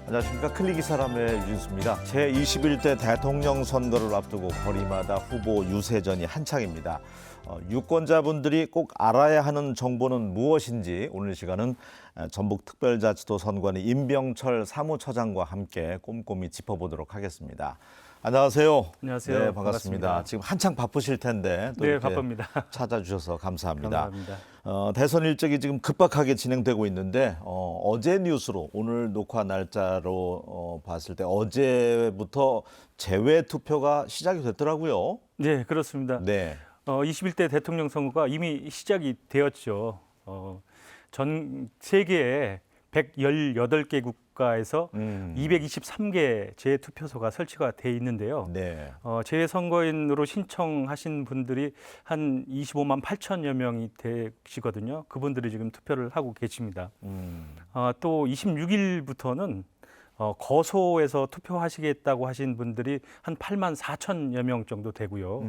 안녕하십니까. 클릭이 사람의 유진수입니다. 제21대 대통령 선거를 앞두고 거리마다 후보 유세전이 한창입니다. 유권자분들이 꼭 알아야 하는 정보는 무엇인지 오늘 시간은 전북특별자치도 선관위 임병철 사무처장과 함께 꼼꼼히 짚어보도록 하겠습니다. 안녕하세요. 안녕하세요. 네, 반갑습니다. 지금 한창 바쁘실 텐데 또 네, 이렇게 바쁩니다. 찾아주셔서 감사합니다. 감사합니다. 대선 일정이 지금 급박하게 진행되고 있는데 어제 뉴스로 오늘 녹화 날짜로 봤을 때 어제부터 재외 투표가 시작이 됐더라고요. 네, 그렇습니다. 네. 21대 대통령 선거가 이미 시작이 되었죠. 전 세계에 118개 국가에서 223개 재투표소가 설치가 돼 있는데요. 네. 재선거인으로 신청하신 분들이 한 25만 8천여 명이 되시거든요. 그분들이 지금 투표를 하고 계십니다. 또 26일부터는 거소에서 투표하시겠다고 하신 분들이 한 8만 4천여 명 정도 되고요.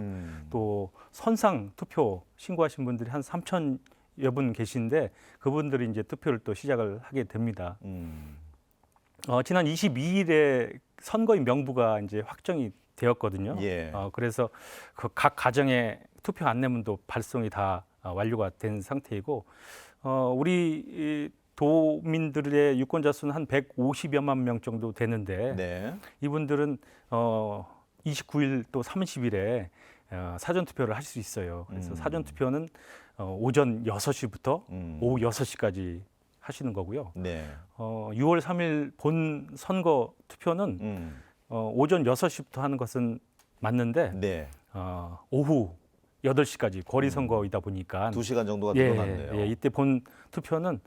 또 선상 투표 신고하신 분들이 한 3천여 분 계신데 그분들이 이제 투표를 또 시작을 하게 됩니다. 지난 22일에 선거인 명부가 이제 확정이 되었거든요. 예. 그래서 그 각 가정에 투표 안내문도 발송이 다 완료가 된 상태이고 우리 이 도민들의 유권자 수는 한 150여만 명 정도 되는데 네. 이분들은 29일 또 30일에 사전 투표를 할 수 있어요. 그래서 사전 투표는 오전 6시부터 오후 6시까지 하시는 거고요. 네. 6월 3일 본 선거 투표는 오전 6시부터 하는 것은 맞는데 네. 오후 8시까지 거리 선거이다 보니까 2시간 정도가 늘어났네요. 예, 이때 본 투표는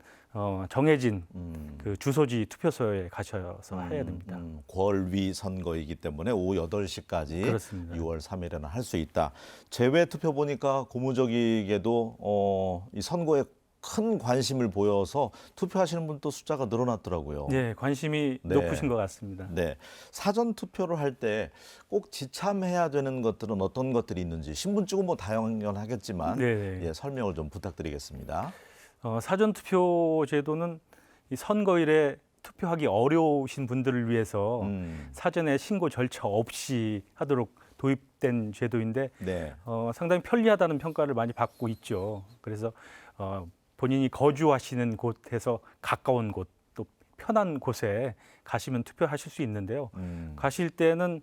정해진 그 주소지 투표소에 가셔서 해야 됩니다. 권위 선거이기 때문에 오후 8시까지 그렇습니다. 6월 3일에는 할 수 있다. 재외 투표 보니까 고무적이게도 이 선거에 큰 관심을 보여서 투표하시는 분도 숫자가 늘어났더라고요. 네, 관심이 네. 높으신 것 같습니다. 네. 사전 투표를 할 때 꼭 지참해야 되는 것들은 어떤 것들이 있는지 신분증은 뭐 당연하겠지만 네. 예, 설명을 좀 부탁드리겠습니다. 사전 투표 제도는 이 선거일에 투표하기 어려우신 분들을 위해서 사전에 신고 절차 없이 하도록 도입된 제도인데 네. 상당히 편리하다는 평가를 많이 받고 있죠. 그래서 본인이 거주하시는 곳에서 가까운 곳, 또 편한 곳에 가시면 투표하실 수 있는데요. 가실 때는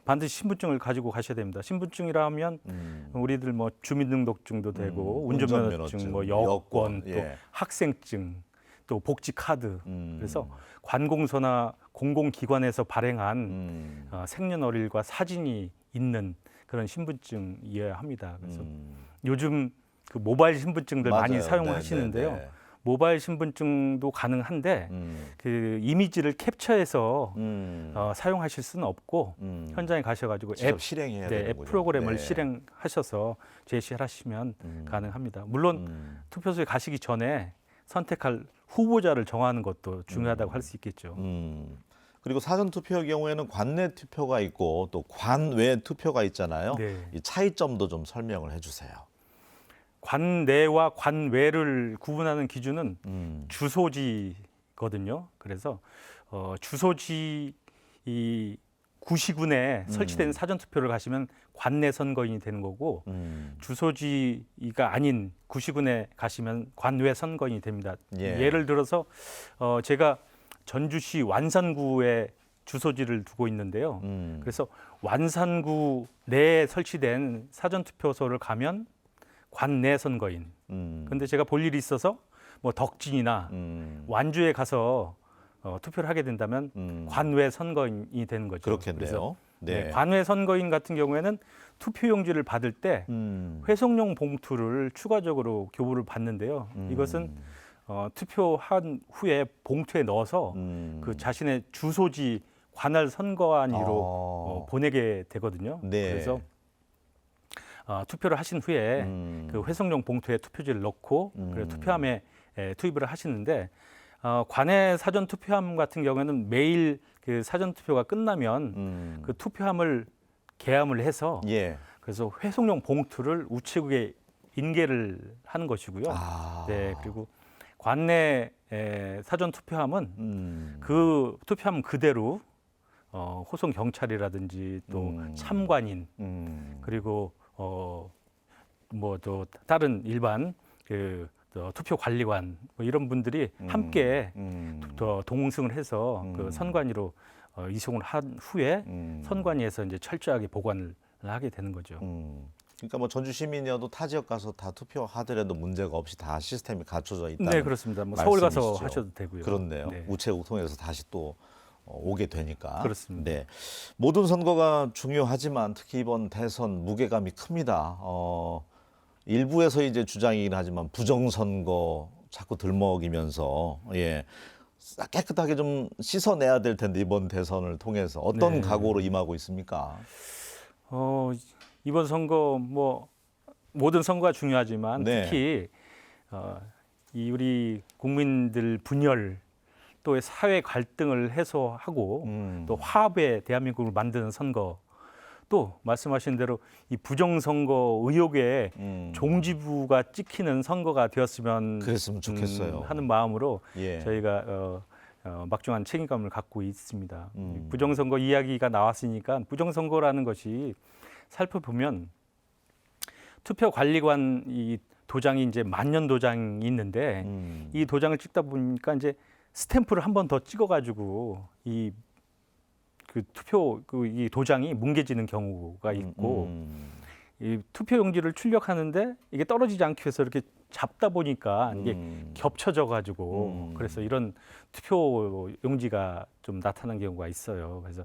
반드시 신분증을 가지고 가셔야 됩니다. 신분증이라 하면 우리들 뭐 주민등록증도 되고 운전면허증, 뭐 여권, 또 예. 학생증, 또 복지 카드. 그래서 관공서나 공공기관에서 발행한 생년월일과 사진이 있는 그런 신분증이어야 합니다. 그래서 요즘 그 모바일 신분증들 맞아요. 많이 사용하시는데요. 네. 모바일 신분증도 가능한데 그 이미지를 캡처해서 사용하실 수는 없고 현장에 가셔가지고 직접 실행해야 앱 되는군요. 프로그램을 네. 실행하셔서 제시하시면 가능합니다. 물론 투표소에 가시기 전에 선택할 후보자를 정하는 것도 중요하다고 할 수 있겠죠. 그리고 사전 투표의 경우에는 관내 투표가 있고 또 관외 투표가 있잖아요. 네. 이 차이점도 좀 설명을 해주세요. 관내와 관외를 구분하는 기준은 주소지거든요. 그래서 주소지 이 구시군에 설치된 사전 투표를 가시면 관내 선거인이 되는 거고 주소지가 아닌 구시군에 가시면 관외 선거인이 됩니다. 예. 예를 들어서 제가 전주시 완산구에 주소지를 두고 있는데요. 그래서 완산구 내에 설치된 사전 투표소를 가면 관내 선거인. 근데 제가 볼 일이 있어서 뭐 덕진이나 완주에 가서 투표를 하게 된다면 관외 선거인이 되는 거죠. 그렇겠네요. 그래서 네. 관외 선거인 같은 경우에는 투표용지를 받을 때 회송용 봉투를 추가적으로 교부를 받는데요. 이것은 투표한 후에 봉투에 넣어서 그 자신의 주소지 관할 선거안으로 보내게 되거든요. 네. 그래서 투표를 하신 후에 그 회송용 봉투에 투표지를 넣고 그리고 투표함에 투입을 하시는데 관외 사전 투표함 같은 경우에는 매일 그 사전 투표가 끝나면 그 투표함을 개함을 해서 예. 그래서 회송용 봉투를 우체국에 인계를 하는 것이고요. 아. 네, 그리고 관내 사전 투표함은 그 투표함 그대로 호송 경찰이라든지 또 참관인 그리고 뭐 또 다른 일반 투표 관리관 뭐 이런 분들이 함께 동승을 해서 그 선관위로 이송을 한 후에 선관위에서 이제 철저하게 보관을 하게 되는 거죠. 그러니까 뭐 전주 시민이어도 타 지역 가서 다 투표하더라도 문제가 없이 다 시스템이 갖춰져 있다. 네, 그렇습니다. 뭐 서울 가서 말씀이시죠. 하셔도 되고요. 그렇네요. 네. 우체국 통해서 다시 또 오게 되니까. 그렇습니다. 네. 모든 선거가 중요하지만 특히 이번 대선 무게감이 큽니다. 일부에서 이제 주장이긴 하지만 부정선거 자꾸 들먹이면서 깨끗하게 좀 씻어내야 될 텐데 이번 대선을 통해서 어떤 네. 각오로 임하고 있습니까? 이번 선거 뭐 모든 선거가 중요하지만 네. 특히 이 우리 국민들 분열 또 사회 갈등을 해소하고 또 화합의 대한민국을 만드는 선거 또 말씀하신 대로 이 부정선거 의혹에 종지부가 찍히는 선거가 되었으면 그랬으면 좋겠어요. 하는 마음으로 예. 저희가 막중한 책임감을 갖고 있습니다. 이 부정선거 이야기가 나왔으니까 부정선거라는 것이 살펴보면 투표관리관 이 도장이 이제 만년 도장이 있는데 이 도장을 찍다 보니까 이제 스탬프를 한 번 더 찍어가지고 이 투표 이 도장이 뭉개지는 경우가 있고 이 투표 용지를 출력하는데 이게 떨어지지 않기 위해서 이렇게 잡다 보니까 이게 겹쳐져 가지고 그래서 이런 투표 용지가 좀 나타나는 경우가 있어요. 그래서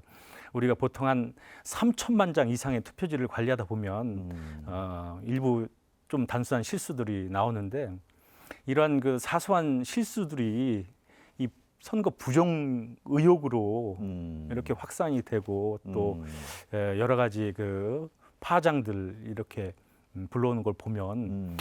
우리가 보통 한 3천만 장 이상의 투표지를 관리하다 보면 일부 좀 단순한 실수들이 나오는데 이러한 그 사소한 실수들이 이 선거 부정 의혹으로 이렇게 확산이 되고 또 여러 가지 그 파장들 이렇게 불러오는 걸 보면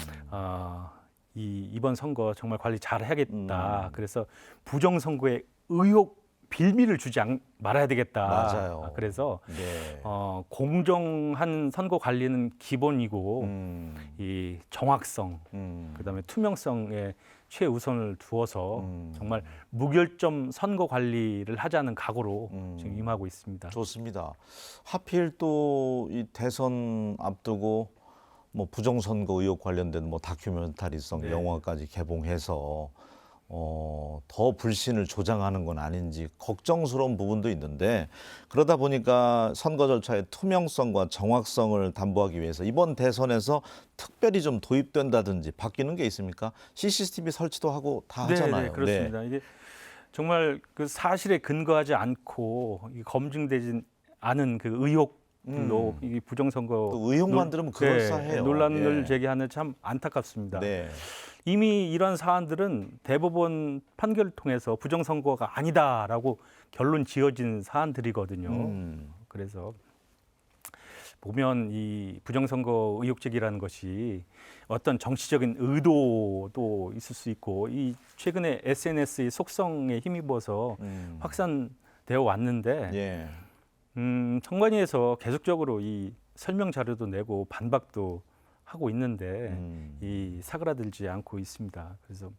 이번 선거 정말 관리 잘 해야겠다. 그래서 부정 선거의 의혹 빌미를 주지 말아야 되겠다. 맞아요. 그래서 네. 공정한 선거 관리는 기본이고 이 정확성, 그다음에 투명성에 최우선을 두어서 정말 무결점 선거 관리를 하자는 각오로 지금 임하고 있습니다. 좋습니다. 하필 또 이 대선 앞두고 뭐 부정선거 의혹 관련된 뭐 다큐멘터리성 네. 영화까지 개봉해서 더 불신을 조장하는 건 아닌지 걱정스러운 부분도 있는데 그러다 보니까 선거 절차의 투명성과 정확성을 담보하기 위해서 이번 대선에서 특별히 좀 도입된다든지 바뀌는 게 있습니까? CCTV 설치도 하고 다 하잖아요. 네, 그렇습니다. 이게 정말 그 사실에 근거하지 않고 이 검증되지 않은 그 의혹들로 이 부정선거 또 의혹만 들으면 그럴싸해요. 논란을 예. 제기하는 참 안타깝습니다. 네. 이미 이런 사안들은 대법원 판결을 통해서 부정선거가 아니다라고 결론 지어진 사안들이거든요. 그래서 보면 이 부정선거 의혹 제기라는 것이 어떤 정치적인 의도도 있을 수 있고 이 최근에 SNS의 속성에 힘입어서 확산되어 왔는데 예. 선관위에서 계속적으로 이 설명 자료도 내고 반박도 하고 있는데 이 사그라들지 않고 있습니다. 그래서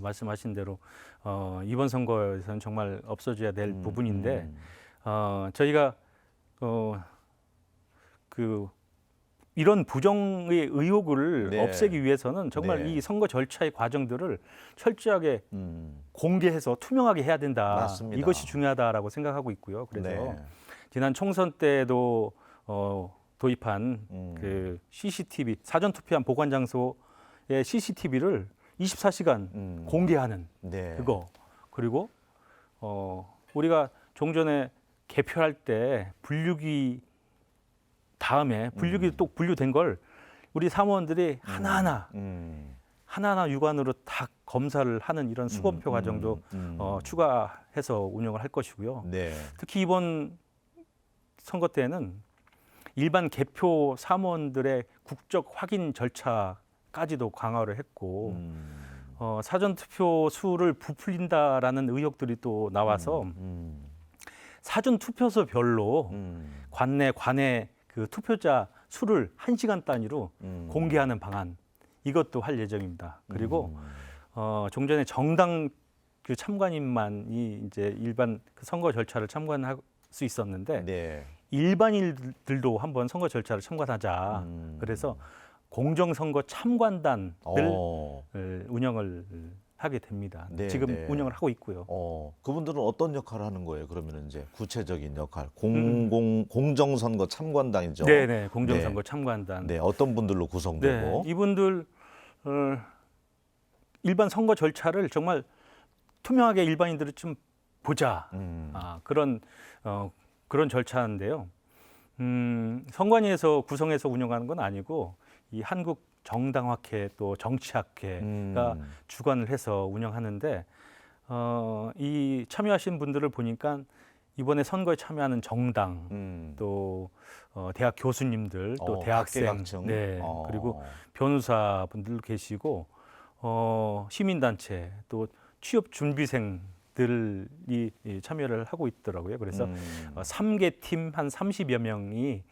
말씀하신 대로 이번 선거에서는 정말 없어져야 될 부분인데 저희가 이런 부정의 의혹을 네. 없애기 위해서는 정말 네. 이 선거 절차의 과정들을 철저하게 공개해서 투명하게 해야 된다. 맞습니다. 이것이 중요하다라고 생각하고 있고요. 그래서 네. 지난 총선 때도 도입한 그 CCTV 사전 투표한 보관 장소의 CCTV를 24시간 공개하는 네. 그거 그리고 우리가 종전에 개표할 때 분류기 다음에 분류기 또 분류된 걸 우리 사무원들이 하나하나 육안으로 다 검사를 하는 이런 수검표 과정도 추가해서 운영을 할 것이고요. 네. 특히 이번 선거 때는 일반 개표 사무원들의 국적 확인 절차까지도 강화를 했고 사전 투표 수를 부풀린다라는 의혹들이 또 나와서 사전 투표소별로 관내 그 투표자 수를 1시간 단위로 공개하는 방안 이것도 할 예정입니다. 그리고 종전에 정당 그 참관인만이 이제 일반 그 선거 절차를 참관할 수 있었는데 네. 일반인들도 한번 선거 절차를 참관하자. 그래서 공정선거 참관단을 운영을 하게 됩니다. 네, 지금 네. 운영을 하고 있고요. 그분들은 어떤 역할을 하는 거예요? 그러면 이제 구체적인 역할, 공정선거 참관당이죠. 네네, 공정선거 참관단. 네, 어떤 분들로 구성되고? 네, 이분들 일반 선거 절차를 정말 투명하게 일반인들이 좀 보자. 그런 절차인데요. 선관위에서 구성해서 운영하는 건 아니고 이 한국 정당학회 또 정치학회가 주관을 해서 운영하는데 이 참여하신 분들을 보니까 이번에 선거에 참여하는 정당 또 대학 교수님들 또 대학생 각계각층. 네 그리고 변호사 분들도 계시고 시민단체 또 취업 준비생들이 참여를 하고 있더라고요. 그래서 3개 팀 한 30여 명이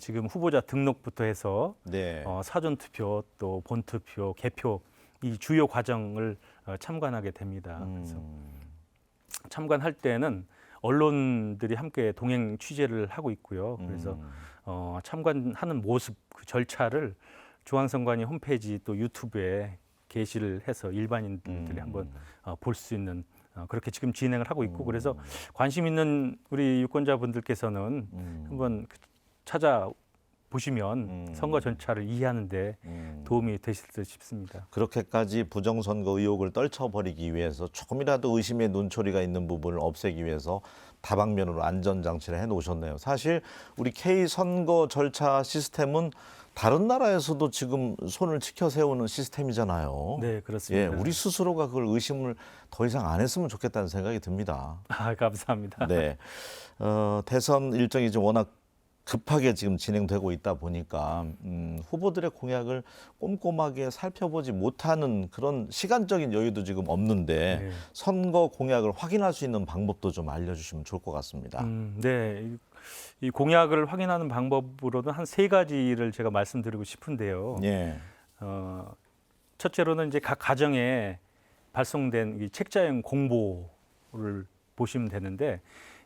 지금 후보자 등록부터 해서 네. 사전 투표 또 본 투표 개표 이 주요 과정을 참관하게 됩니다. 그래서 참관할 때는 언론들이 함께 동행 취재를 하고 있고요. 그래서 참관하는 모습 그 절차를 중앙선관위 홈페이지 또 유튜브에 게시를 해서 일반인들이 한번 볼 수 있는 그렇게 지금 진행을 하고 있고 그래서 관심 있는 우리 유권자분들께서는 한번 찾아보시면 선거 절차를 이해하는 데 도움이 되실 듯 싶습니다. 그렇게까지 부정선거 의혹을 떨쳐버리기 위해서 조금이라도 의심의 눈초리가 있는 부분을 없애기 위해서 다방면으로 안전장치를 해놓으셨네요. 사실 우리 K선거 절차 시스템은 다른 나라에서도 지금 손을 치켜 세우는 시스템이잖아요. 네, 그렇습니다. 예, 우리 스스로가 그걸 의심을 더 이상 안 했으면 좋겠다는 생각이 듭니다. 감사합니다. 네, 대선 일정이 좀 워낙 급하게 지금 진행되고 있다 보니까 후보들의 공약을 꼼꼼하게 살펴보지 못하는 그런 시간적인 여유도 지금 없는데 네. 선거 공약을 확인할 수 있는 방법도 좀 알려주시면 좋을 것 같습니다. 네, 이 공약을 확인하는 방법으로는 한 3가지를 제가 말씀드리고 싶은데요. 예. 첫째로는 이제 각 가정에 발송된 이 책자형 공보를 보시면 되는데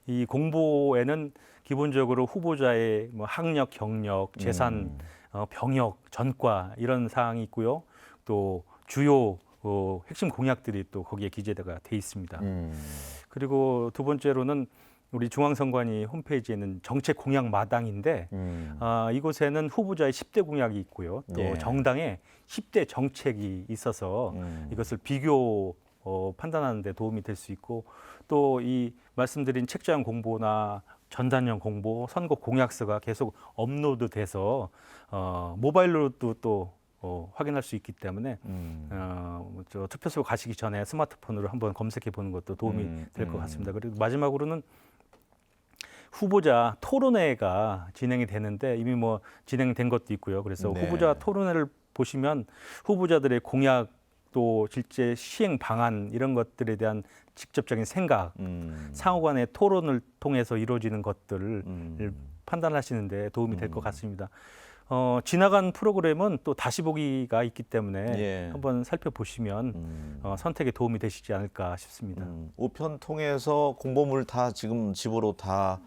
이 공보에는 기본적으로 후보자의 뭐 학력, 경력, 재산, 병역, 전과 이런 사항이 있고요. 또 주요 핵심 공약들이 또 거기에 기재가 돼 있습니다. 그리고 두 번째로는 우리 중앙선관위 홈페이지에는 정책 공약 마당인데 이곳에는 후보자의 10대 공약이 있고요. 또 예. 정당의 10대 정책이 있어서 이것을 비교 판단하는 데 도움이 될 수 있고 또 이 말씀드린 책자형 공보나 전단형 공보, 선거 공약서가 계속 업로드돼서 모바일로도 또 확인할 수 있기 때문에 저 투표소 가시기 전에 스마트폰으로 한번 검색해 보는 것도 도움이 될 것 같습니다. 그리고 마지막으로는 후보자 토론회가 진행이 되는데 이미 뭐 진행된 것도 있고요. 그래서 네. 후보자 토론회를 보시면 후보자들의 공약 또 실제 시행 방안 이런 것들에 대한 직접적인 생각, 상호 간의 토론을 통해서 이루어지는 것들을 판단하시는 데 도움이 될 것 같습니다. 지나간 프로그램은 또 다시 보기가 있기 때문에 예. 한번 살펴보시면 선택에 도움이 되시지 않을까 싶습니다. 우편 통해서 공보물 다 지금 집으로 다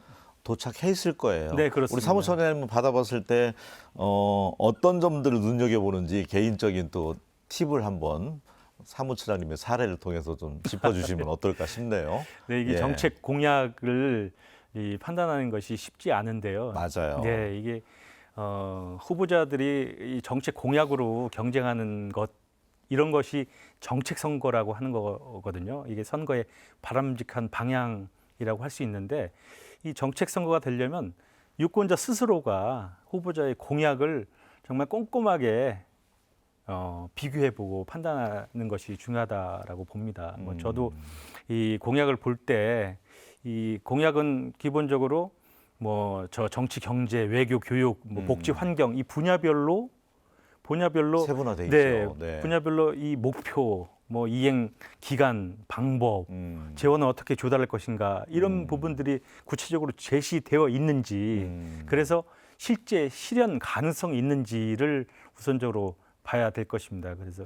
도착해 있을 거예요. 네, 그렇습니다. 우리 사무처장님 받아봤을 때 어떤 점들을 눈여겨보는지 개인적인 또 팁을 한번 사무처장님의 사례를 통해서 좀 짚어주시면 어떨까 싶네요. 네, 이게 예. 정책 공약을 판단하는 것이 쉽지 않은데요. 맞아요. 네, 이게 후보자들이 이 정책 공약으로 경쟁하는 것 이런 것이 정책 선거라고 하는 거거든요. 이게 선거의 바람직한 방향이라고 할 수 있는데 이 정책 선거가 되려면 유권자 스스로가 후보자의 공약을 정말 꼼꼼하게 비교해보고 판단하는 것이 중요하다라고 봅니다. 뭐 저도 이 공약을 볼 때 이 공약은 기본적으로 뭐 저 정치, 경제, 외교, 교육, 뭐 복지, 환경 이 분야별로 세분화돼 네, 있죠. 네. 분야별로 이 목표, 뭐 이행 기간, 방법, 재원을 어떻게 조달할 것인가 이런 부분들이 구체적으로 제시되어 있는지 그래서 실제 실현 가능성이 있는지를 우선적으로 봐야 될 것입니다. 그래서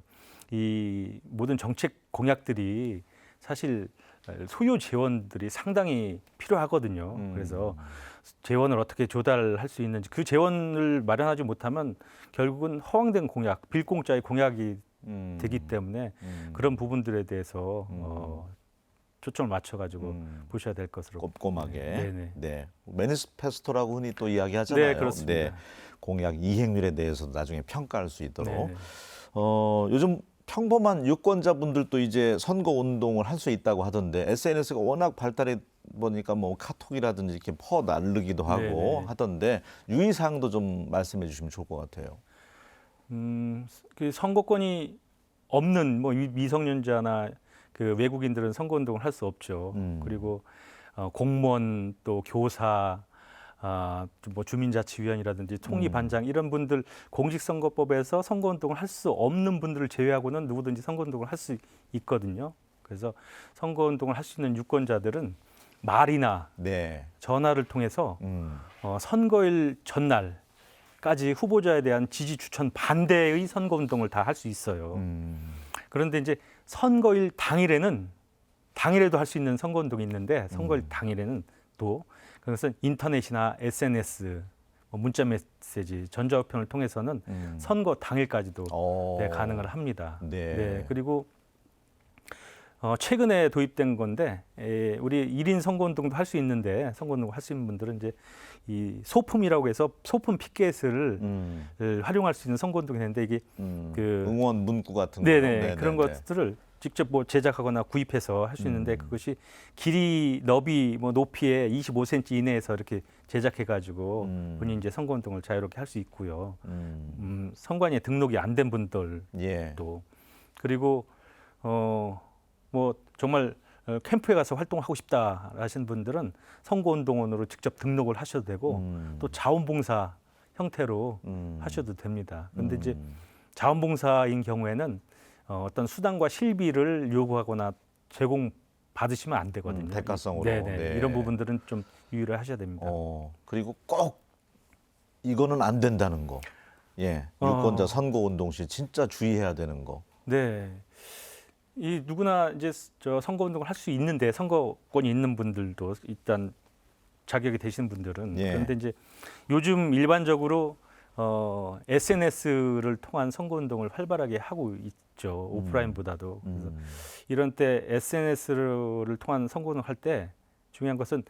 이 모든 정책 공약들이 사실 소요 재원들이 상당히 필요하거든요. 그래서 재원을 어떻게 조달할 수 있는지, 그 재원을 마련하지 못하면 결국은 허황된 공약, 빌공짜의 공약이 되기 때문에 그런 부분들에 대해서 초점을 맞춰가지고 보셔야 될 것으로. 꼼꼼하게. 네네. 네. 매니페스토라고 흔히 또 이야기하잖아요. 네, 그렇습니다. 네. 공약 이행률에 대해서도 나중에 평가할 수 있도록. 네네. 요즘 평범한 유권자분들도 이제 선거 운동을 할 수 있다고 하던데 SNS가 워낙 발달해 보니까 뭐 카톡이라든지 이렇게 퍼 나르기도 하고 네네. 하던데 유의사항도 좀 말씀해 주시면 좋을 것 같아요. 그 선거권이 없는 뭐 미성년자나 그 외국인들은 선거 운동을 할 수 없죠. 그리고 공무원 또 교사, 뭐 주민자치위원이라든지 총리반장 이런 분들 공직선거법에서 선거운동을 할 수 없는 분들을 제외하고는 누구든지 선거운동을 할 수 있거든요. 그래서 선거운동을 할 수 있는 유권자들은 말이나 네. 전화를 통해서 선거일 전날까지 후보자에 대한 지지 추천 반대의 선거운동을 다 할 수 있어요. 그런데 이제 선거일 당일에도 할 수 있는 선거운동이 있는데 선거일 당일에는 또 그것은 인터넷이나 SNS, 문자 메시지, 전자우편을 통해서는 선거 당일까지도 네, 가능을 합니다. 네. 네, 그리고 최근에 도입된 건데 우리 1인 선거운동도 할 수 있는데 선거운동 할 수 있는 분들은 이제 이 소품이라고 해서 소품 피켓을 활용할 수 있는 선거운동이 있는데 이게 그 응원 문구 같은 거. 네네 그런 것들을 직접 뭐 제작하거나 구입해서 할 수 있는데 그것이 길이, 너비, 뭐 높이에 25cm 이내에서 이렇게 제작해가지고 본인 이제 선거운동을 자유롭게 할 수 있고요. 선관위에 등록이 안 된 분들도 예. 그리고 뭐 정말 캠프에 가서 활동하고 싶다 하시는 분들은 선거운동원으로 직접 등록을 하셔도 되고 또 자원봉사 형태로 하셔도 됩니다. 그런데 이제 자원봉사인 경우에는 어떤 수당과 실비를 요구하거나 제공 받으시면 안 되거든요. 대가성으로. 네네. 네. 이런 부분들은 좀 유의를 하셔야 됩니다. 그리고 꼭 이거는 안 된다는 거. 예. 유권자 선거 운동 시 진짜 주의해야 되는 거. 네. 이 누구나 이제 저 선거 운동을 할 수 있는데 선거권이 있는 분들도 일단 자격이 되시는 분들은 예. 그런데 이제 요즘 일반적으로 SNS를 통한 선거 운동을 활발하게 하고 있죠. 오프라인보다도. 그래서 이런 때 SNS를 통한 선거 운동 할 때 중요한 것은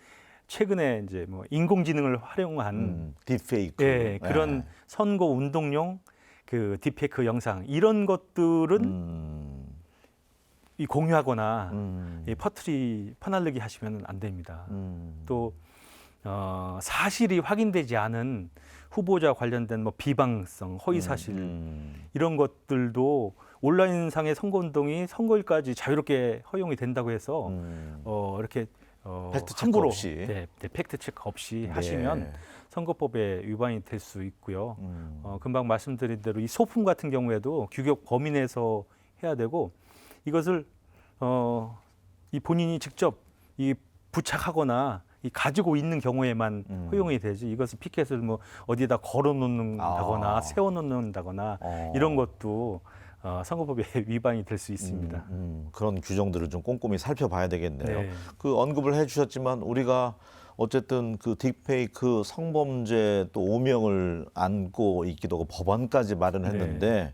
최근에 이제 뭐 인공지능을 활용한 딥페이크. 예, 그런 선거 운동용 그 딥페이크 영상 이런 것들은 이 공유하거나 이 퍼날르기 하시면 안 됩니다. 또 사실이 확인되지 않은 후보자 관련된 뭐 비방성, 허위 사실 이런 것들도 온라인상의 선거운동이 선거일까지 자유롭게 허용이 된다고 해서 이렇게 팩트 체크 함부로 없이. 네, 팩트 체크 없이 네. 하시면 선거법에 위반이 될 수 있고요. 금방 말씀드린 대로 이 소품 같은 경우에도 규격 범위 내에서 해야 되고 이것을 이 본인이 직접 이 부착하거나 이 가지고 있는 경우에만 허용이 되지 이것을 피켓을 뭐 어디에다 걸어 놓는다거나 세워 놓는다거나 이런 것도 선거법에 위반이 될 수 있습니다. 그런 규정들을 좀 꼼꼼히 살펴봐야 되겠네요. 네. 그 언급을 해주셨지만 우리가 어쨌든 그 딥페이크 성범죄 또 오명을 안고 있기도 하고 법안까지 마련했는데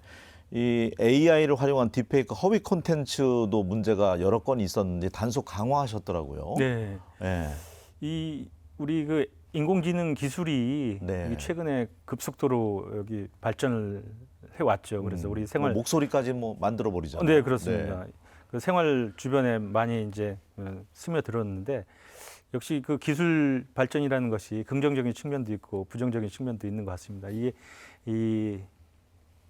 이 AI를 활용한 딥페이크 허위 콘텐츠도 문제가 여러 건 있었는데 단속 강화하셨더라고요. 네. 예. 이 우리 그 인공지능 기술이 네. 이 최근에 급속도로 여기 발전을 해왔죠. 그래서 우리 생활 뭐 목소리까지 뭐 만들어 버리잖아요. 네, 그렇습니다. 그 생활 주변에 많이 이제 스며들었는데 역시 그 기술 발전이라는 것이 긍정적인 측면도 있고 부정적인 측면도 있는 것 같습니다. 이게 이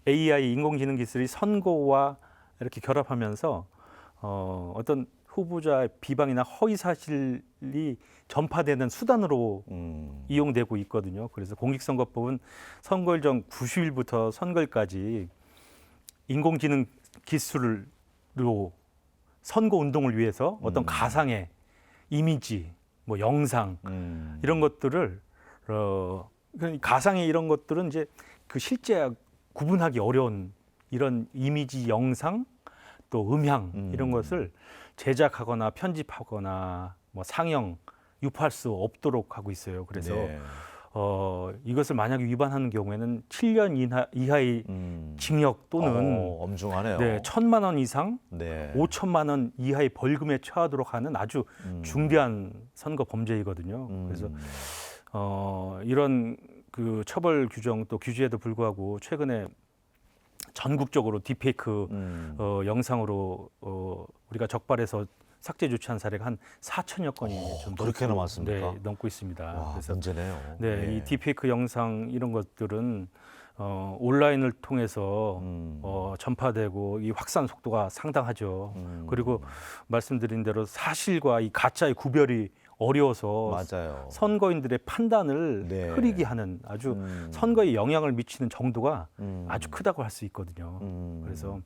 AI 인공지능 기술이 선거와 이렇게 결합하면서 어떤 후보자의 비방이나 허위 사실이 전파되는 수단으로 이용되고 있거든요. 그래서 공직선거법은 선거일 전 90일부터 선거일까지 인공지능 기술로 선거 운동을 위해서 어떤 가상의 이미지, 뭐 영상 이런 것들을 가상의 이런 것들은 이제 그 실제 구분하기 어려운 이런 이미지 영상 또 음향 이런 것을 제작하거나 편집하거나 뭐 상영 유포할 수 없도록 하고 있어요. 그래서 네. 이것을 만약에 위반하는 경우에는 7년 이하의 징역 또는 엄중하네요. 네, 1,000만 원 이상 네. 5천만 원 이하의 벌금에 처하도록 하는 아주 중대한 선거 범죄이거든요. 그래서 이런 그 처벌 규정 또 규제에도 불구하고 최근에 전국적으로 딥페이크 영상으로 우리가 적발해서 삭제 조치한 사례가 한 4천여 건이 좀 그렇게나 많습니까? 네, 넘고 있습니다. 와, 그래서 문제네요. 네, 예. 이 딥페이크 영상 이런 것들은 온라인을 통해서 전파되고 이 확산 속도가 상당하죠. 그리고 말씀드린 대로 사실과 이 가짜의 구별이 어려워서 맞아요. 선거인들의 판단을 네. 흐리게 하는 아주 선거에 영향을 미치는 정도가 아주 크다고 할 수 있거든요. 그래서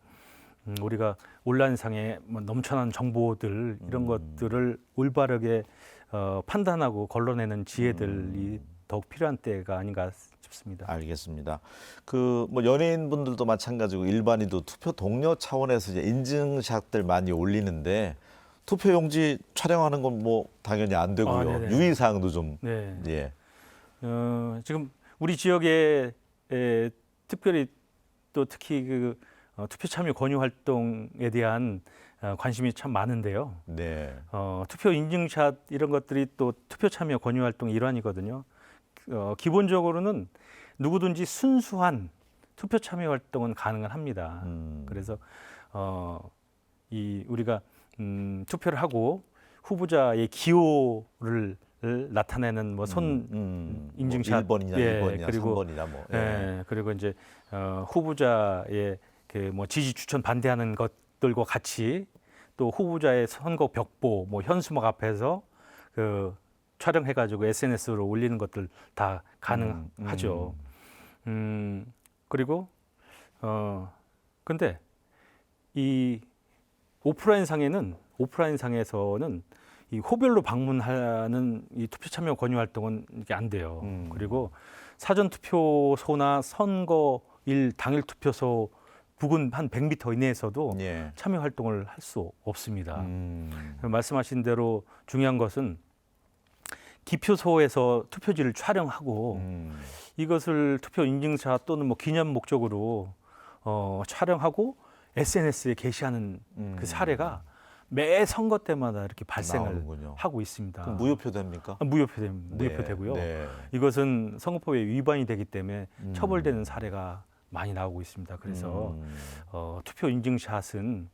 우리가 온라인상에 뭐 넘쳐난 정보들 이런 것들을 올바르게 판단하고 걸러내는 지혜들이 더욱 필요한 때가 아닌가 싶습니다. 알겠습니다. 그 뭐 연예인분들도 마찬가지고 일반인도 투표 동료 차원에서 이제 인증샷들 많이 올리는데 투표용지 촬영하는 건 뭐 당연히 안 되고요. 네네. 유의사항도 좀 네. 예. 지금 우리 지역에 특별히 또 특히 그 투표 참여 권유 활동에 대한 관심이 참 많은데요. 네. 투표 인증샷 이런 것들이 또 투표 참여 권유 활동의 일환이거든요. 기본적으로는 누구든지 순수한 투표 참여 활동은 가능은 합니다. 그래서 이 우리가 투표를 하고 후보자의 기호를 나타내는 뭐 손 인증샷, 뭐 1번이냐, 예, 2번이냐, 그리고 3번이냐 뭐. 예, 그리고 이제 후보자의 그 뭐 지지 추천 반대하는 것들과 같이 또 후보자의 선거 벽보, 뭐 현수막 앞에서 그 촬영해가지고 SNS로 올리는 것들 다 가능하죠. 그리고 근데 이 오프라인 상에서는 이 호별로 방문하는 이 투표 참여 권유 활동은 이게 안 돼요. 그리고 사전 투표소나 선거일 당일 투표소 부근 한 100m 이내에서도 예. 참여 활동을 할 수 없습니다. 말씀하신 대로 중요한 것은 기표소에서 투표지를 촬영하고 이것을 투표 인증샷 또는 뭐 기념 목적으로 촬영하고 SNS에 게시하는 그 사례가 매 선거 때마다 이렇게 발생을 나오는군요. 하고 있습니다. 그럼 무효표 됩니까? 무효되고요. 네. 이것은 선거법에 위반이 되기 때문에 처벌되는 사례가 많이 나오고 있습니다. 그래서 투표 인증샷은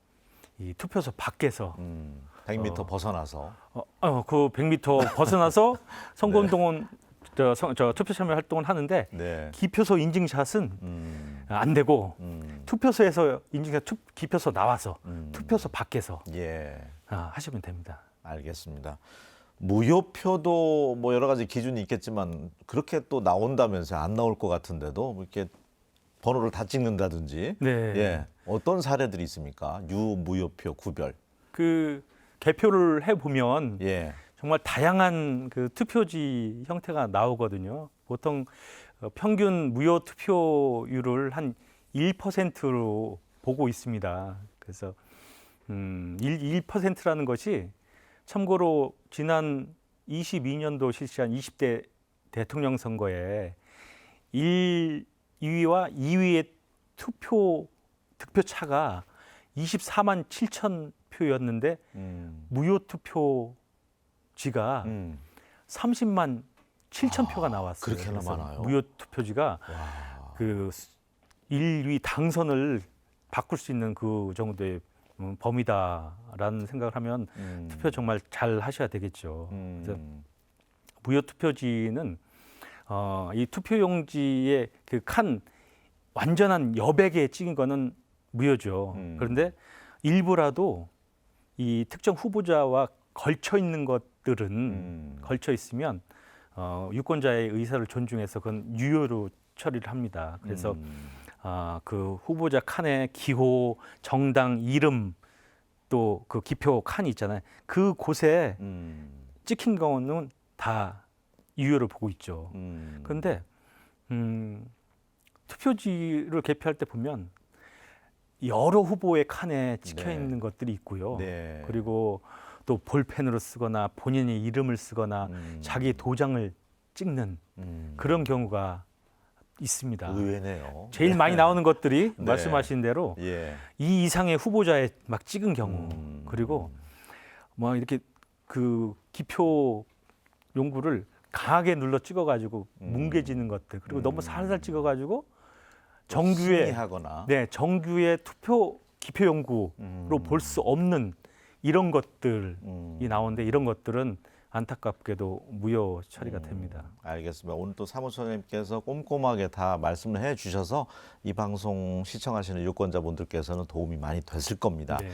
이 투표소 밖에서 100m 벗어나서 그 100m 벗어나서 선거운동은 저 투표 참여 활동을 하는데 네. 기표소 인증샷은 안 되고 투표소에서 인증샷 기표소 나와서 투표소 밖에서 예. 하시면 됩니다. 알겠습니다. 무효표도 뭐 여러 가지 기준이 있겠지만 그렇게 또 나온다면서 안 나올 것 같은데도 뭐 이렇게 번호를 다 찍는다든지 네. 예. 어떤 사례들이 있습니까? 유무효표 구별. 그 개표를 해 보면 예. 정말 다양한 그 투표지 형태가 나오거든요. 보통 평균 무효 투표율을 한 1%로 보고 있습니다. 그래서 1%라는 것이 참고로 지난 22년도 실시한 20대 대통령 선거에 1위와 2위의 득표 차가 24만 7천 표였는데 무효 투표지가 30만 7천 표가 나왔어요. 그렇게나 많아요? 무효 투표지가 그 1위 당선을 바꿀 수 있는 그 정도의 범위다라는 생각을 하면 투표 정말 잘 하셔야 되겠죠. 그래서 무효 투표지는 이 투표용지의 그 칸 완전한 여백에 찍은 거는 무효죠. 그런데 일부라도 이 특정 후보자와 걸쳐 있는 것들은 걸쳐 있으면 유권자의 의사를 존중해서 그건 유효로 처리를 합니다. 그래서 그 후보자 칸에 기호, 정당 이름 또 그 기표 칸이 있잖아요. 그 곳에 찍힌 거는 다 유효를 보고 있죠. 그런데 투표지를 개표할 때 보면 여러 후보의 칸에 찍혀 네. 있는 것들이 있고요. 네. 그리고 또 볼펜으로 쓰거나 본인의 이름을 쓰거나 자기 도장을 찍는 그런 경우가 있습니다. 의외네요. 제일 많이 나오는 것들이 네. 말씀하신 대로 예. 이 이상의 후보자에 막 찍은 경우, 그리고 뭐 이렇게 그 기표 용구를 강하게 눌러 찍어가지고 뭉개지는 것들, 그리고 너무 살살 찍어가지고 정규의 하거나 정규의 투표 기표 용구로 볼 수 없는 이런 것들이 나오는데, 이런 것들은 안타깝게도 무효 처리가 됩니다. 알겠습니다. 오늘 또 사무처장님께서 꼼꼼하게 다 말씀을 해주셔서 이 방송 시청하시는 유권자분들께서는 도움이 많이 됐을 겁니다. 네.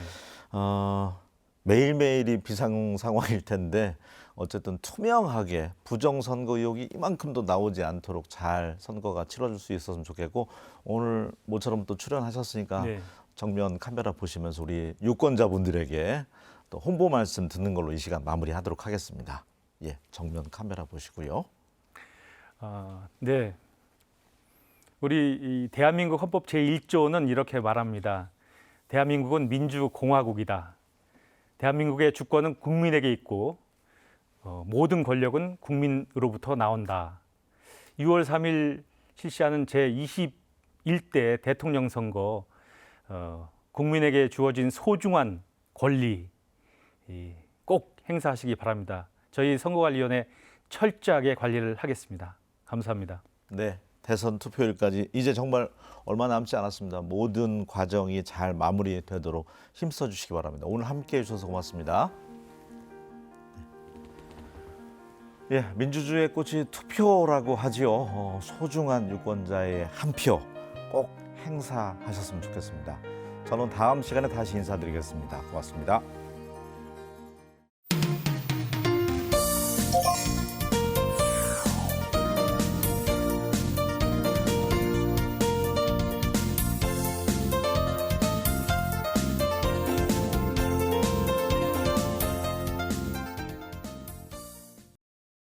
매일매일이 비상 상황일 텐데 어쨌든 투명하게 부정선거 의혹이 이만큼도 나오지 않도록 잘 선거가 치러질 수 있었으면 좋겠고, 오늘 모처럼 또 출연하셨으니까 네. 정면 카메라 보시면서 우리 유권자분들에게 또 홍보 말씀 듣는 걸로 이 시간 마무리하도록 하겠습니다. 예, 정면 카메라 보시고요. 네. 우리 이 대한민국 헌법 제1조는 이렇게 말합니다. 대한민국은 민주공화국이다. 대한민국의 주권은 국민에게 있고 모든 권력은 국민으로부터 나온다. 6월 3일 실시하는 제21대 대통령 선거, 국민에게 주어진 소중한 권리 꼭 행사하시기 바랍니다. 저희 선거관리위원회 철저하게 관리를 하겠습니다. 감사합니다. 네, 대선 투표일까지 이제 정말 얼마 남지 않았습니다. 모든 과정이 잘 마무리되도록 힘써 주시기 바랍니다. 오늘 함께해 주셔서 고맙습니다. 예, 민주주의의 꽃이 투표라고 하지요. 소중한 유권자의 한 표 꼭 행사하셨으면 좋겠습니다. 저는 다음 시간에 다시 인사드리겠습니다. 고맙습니다.